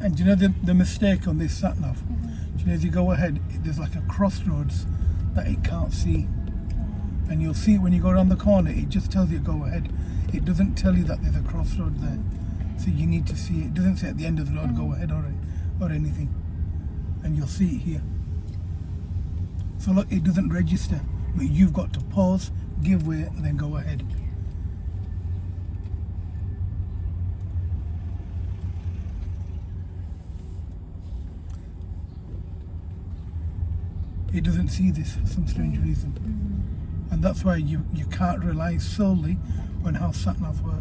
And do you know the mistake on this sat nav? Do you know, as you go ahead, there's like a crossroads that it can't see. And you'll see it when you go around the corner, it just tells you go ahead. It doesn't tell you that there's a crossroad there. So you need to see it. It doesn't say at the end of the road, go ahead or anything. And you'll see it here. So look, it doesn't register, but you've got to pause, give way, and then go ahead. It doesn't see this for some strange reason. And that's why you can't rely solely on how sat-navs work.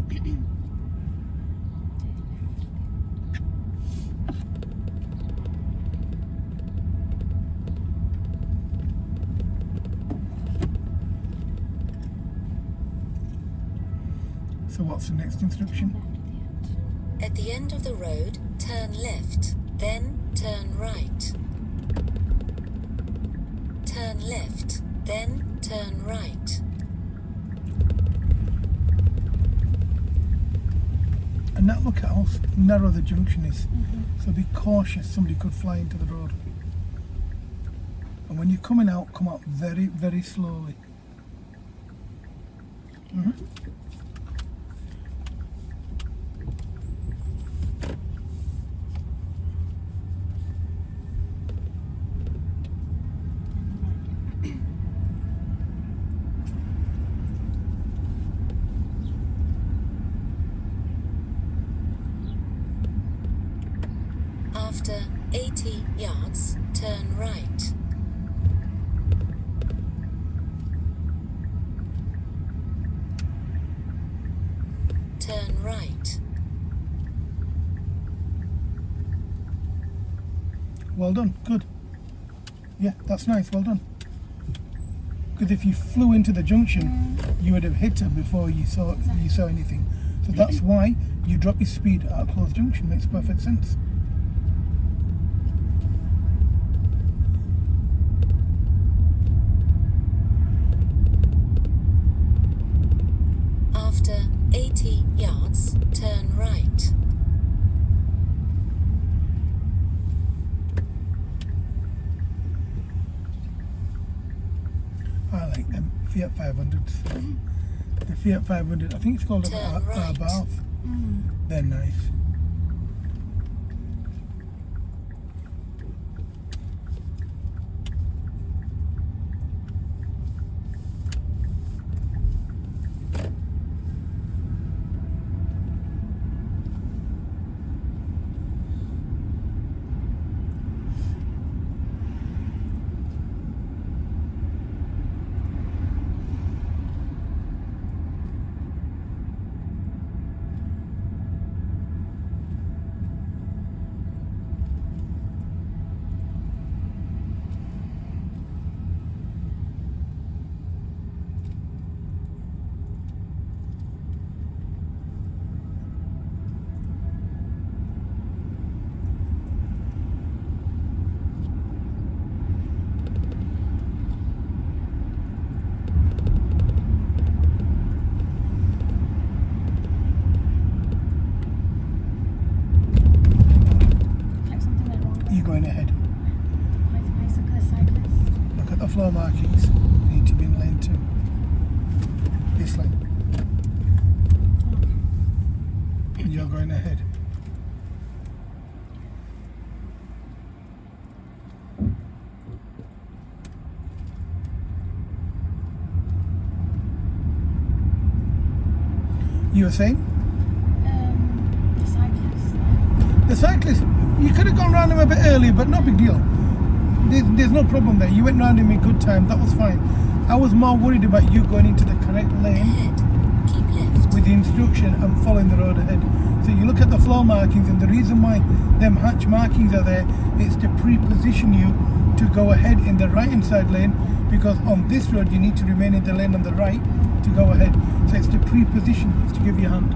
So what's the next instruction? At the end of the road, turn left, then turn right. Turn left, then turn right. And now look at how narrow the junction is. So be cautious, somebody could fly into the road. And when you're coming out, come out very, very slowly. After 80 yards, turn right. Turn right. Well done, good. Yeah, that's nice, well done. Because if you flew into the junction, you would have hit her before you saw anything. So that's why you drop your speed at a closed junction. Makes perfect sense. After 80 yards, turn right. I like them Fiat 500s. The Fiat 500, I think it's called Turn a right. Bath. They're nice. You going ahead. Look at the floor markings. You need to be in lane 2. This lane. And you're going ahead. You were saying? The cyclist, you could have gone round him a bit earlier, but no big deal. There's no problem there. You went round him in good time, that was fine. I was more worried about you going into the correct lane Ahead, keep left. with the instruction and following the road ahead. So you look at the floor markings, and the reason why them hatch markings are there is to pre-position you to go ahead in the right hand side lane, because on this road you need to remain in the lane on the right to go ahead. So it's to pre-position, it's to give you a hand.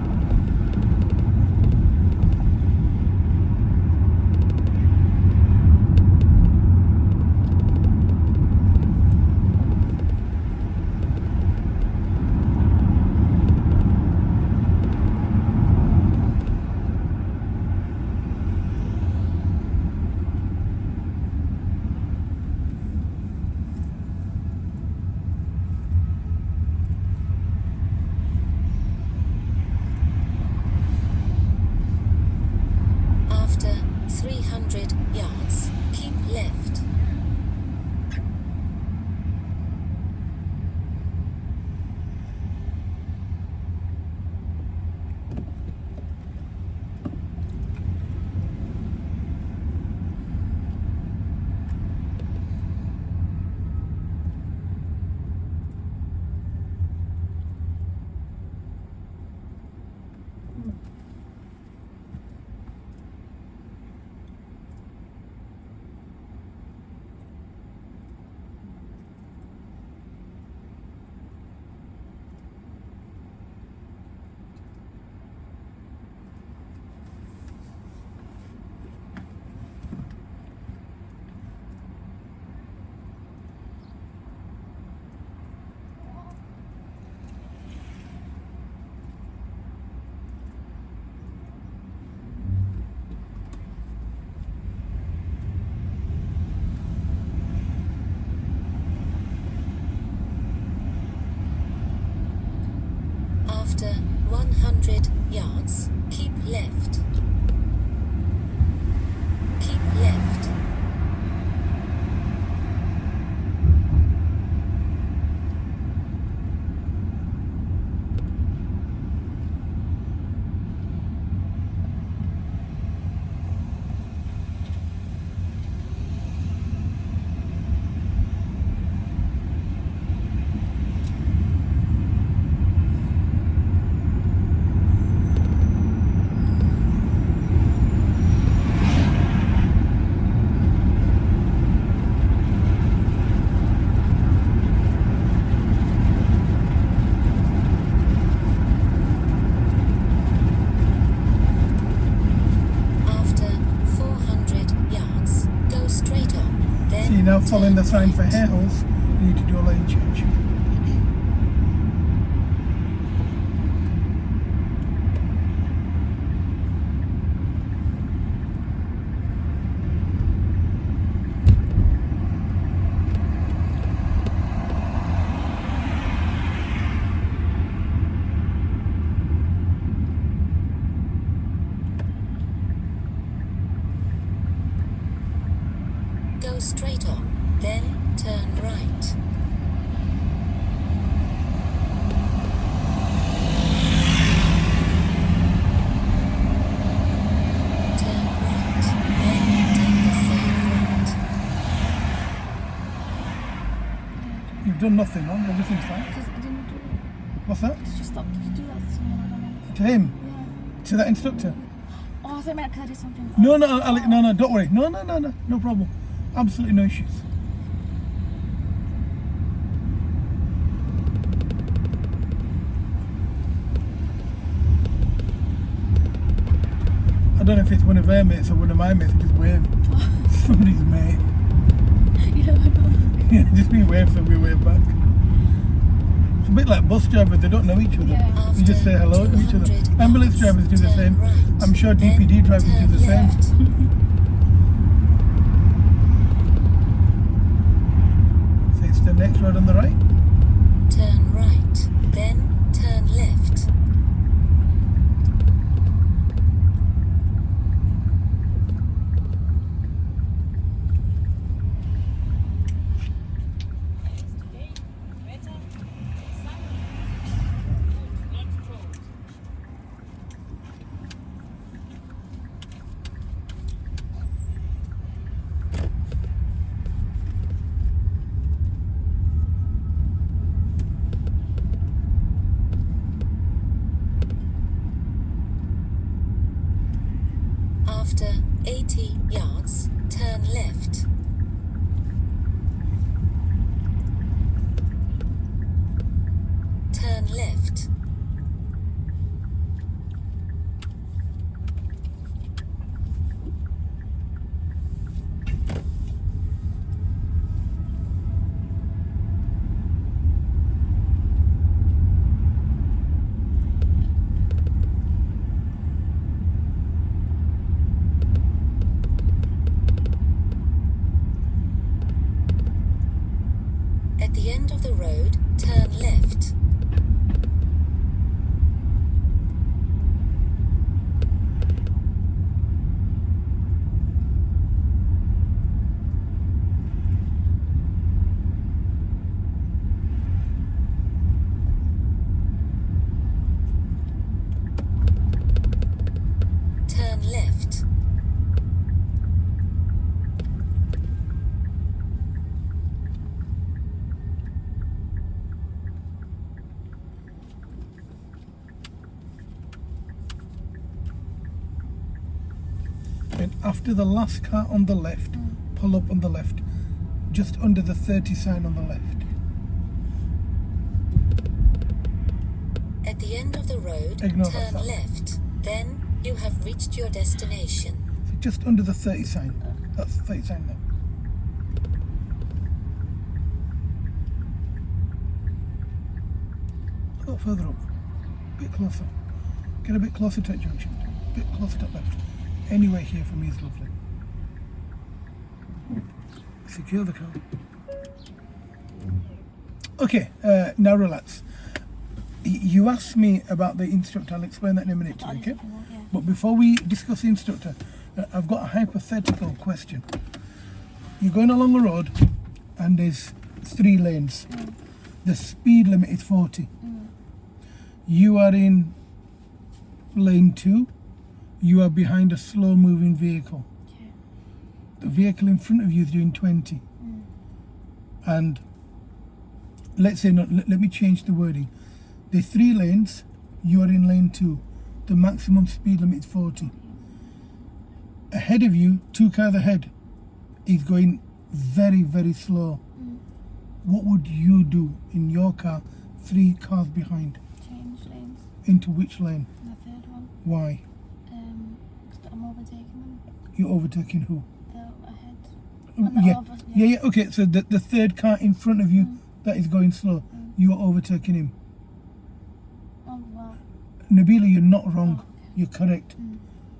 After 100 yards, keep left. Keep left. After 400 yards, go straight on. Then So you're now following the turn sign for right. hills. You need to do a lane change. Go straight on, then turn right. Turn right, then take the same right. You've done nothing wrong. Everything's fine. Because I didn't do it. What's that? Did you stop? Did you do that to someone? I don't know. To him? Yeah. To that instructor? Oh, I thought you meant because I did something. No, no, Alec, no, don't worry. No problem. Absolutely no issues. I don't know if it's one of their mates or one of my mates who just waved. Somebody's mate. You never know. Yeah, just we wave, so we wave back. It's a bit like bus drivers, they don't know each other. Yeah. You just say hello to each other. 200 Ambulance yards, drivers do the turn same. right, I'm sure then DPD drivers do turn the same. left. So it's the next road on the right. Turn right, then turn left. After 80 yards, turn left. Turn left. At the end of the road, turn left. Turn left. And after the last car on the left, pull up on the left, just under the 30 sign on the left. At the end of the road, Ignore that turn sign. left. Then you have reached your destination. So just under the 30 sign. That's the 30 sign now. A little further up. A bit closer. Get a bit closer to that junction. A bit closer to that left. Anywhere here for me is lovely. Secure the car. Okay, now relax. You asked me about the instructor. I'll explain that in a minute to you, okay? Yeah. But before we discuss the instructor, I've got a hypothetical question. You're going along a road and there's 3 lanes. The speed limit is 40. You are in lane 2. You are behind a slow moving vehicle. Okay. The vehicle in front of you is doing 20. And let's say, let me change the wording. There's 3 lanes. You are in lane 2. The maximum speed limit is 40. Ahead of you, 2 cars ahead, is going very, very slow. What would you do in your car, 3 cars behind? Change lanes. Into which lane? The third one. Why? 'Cause I'm overtaking them. You're overtaking who? They're ahead. Yeah. Okay, so the third car in front of you that is going slow, you are overtaking him. Oh, well. Nabila, you're not wrong. Oh, okay. You're correct.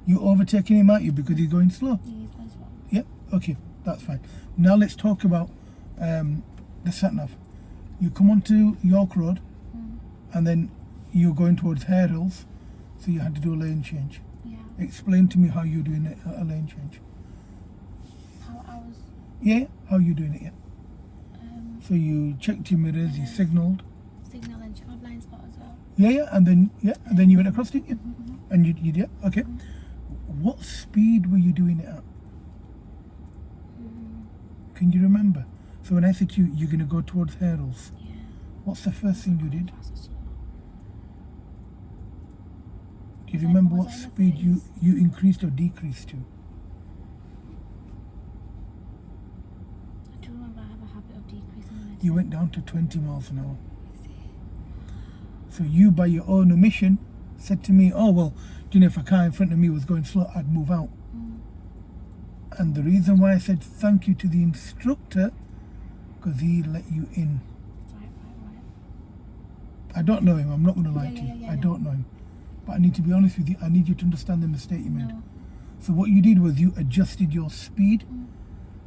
You're overtaking him, aren't you? Because he's going slow. Yeah, he's going slow. Yeah, okay, that's fine. Now let's talk about the sat-nav. You come onto York Road and then you're going towards Hare Hills, so you had to do a lane change. Yeah. Explain to me how you're doing a lane change. How I was. Yeah, how you doing it, yeah. So you checked your mirrors, you signalled. Signal and check my blind spot as well. Yeah, and then you went across, didn't you? And you did, okay. What speed were you doing it at? Can you remember? So when I said to you, you're going to go towards Hare Hills, Yeah. what's the first thing you did? Fast and slow. Do you Was I- remember was what I in the speed you place? increased or decreased to? I do remember I have a habit of decreasing when I You went down to 20 miles an hour. So you, by your own omission, said to me, oh, well, do you know, if a car in front of me was going slow, I'd move out. And the reason why I said thank you to the instructor, because he let you in. Right. I don't know him, I'm not going to lie Yeah, to you. yeah, I yeah. don't know him. But I need to be honest with you, I need you to understand the mistake you made. No. So what you did was you adjusted your speed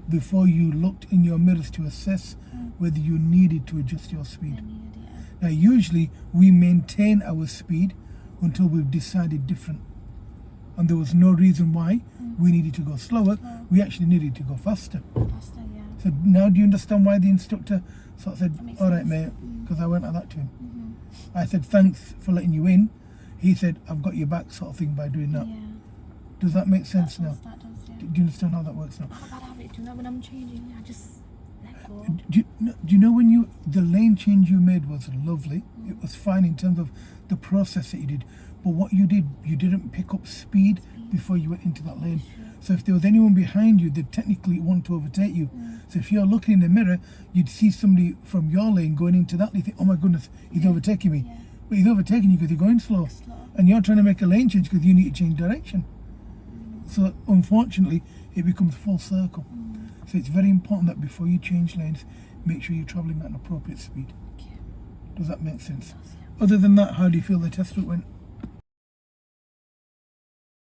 before you looked in your mirrors to assess whether you needed to adjust your speed. I needed it. Now usually we maintain our speed until we've decided different. And there was no reason why we needed to go slower, we actually needed to go faster. Faster, yeah. So now do you understand why the instructor sort of That said, makes all right sense. mate, because I went like that to him. I said, thanks for letting you in. He said, I've got your back sort of thing by doing that. Yeah. Does that make sense That now? does, yeah. Do you understand how that works now? I have a bad habit, do you know, when I'm changing, I just let go. Do you know when the lane change you made was lovely? It was fine in terms of the process that you did. But what you did, you didn't pick up speed before you went into that lane. So if there was anyone behind you, they'd technically want to overtake you. So if you're looking in the mirror, you'd see somebody from your lane going into that lane, you think, oh my goodness, he's overtaking me. Yeah. But he's overtaking you because you're going slow. Slow. And you're trying to make a lane change because you need to change direction. So unfortunately, it becomes full circle. So it's very important that before you change lanes, make sure you're travelling at an appropriate speed. Okay. Does that make sense? Does, yeah. Other than that, how do you feel the test route went?